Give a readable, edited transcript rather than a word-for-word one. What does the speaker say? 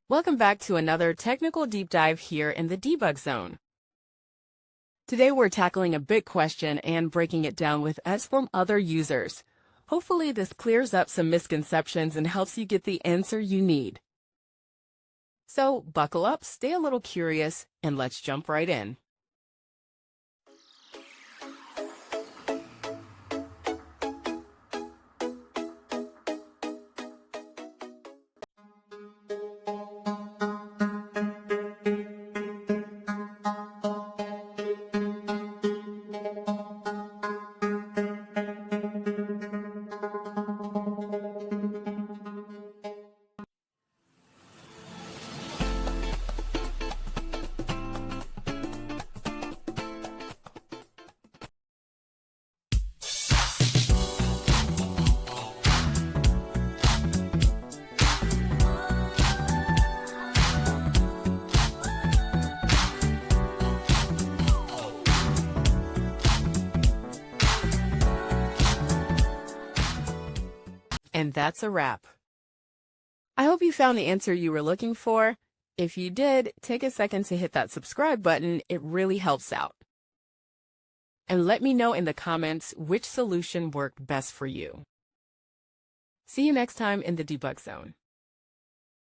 Welcome back to another technical deep dive here in the debug zone. Today we're tackling a big question and breaking it down with us from other users. Hopefully this clears up some misconceptions and helps you get the answer you need. So buckle up, stay a little curious, and let's jump right in. And that's a wrap. I hope you found the answer you were looking for. If you did, take a second to hit that subscribe button. It really helps out. And let me know in the comments which solution worked best for you. See you next time in the debug zone.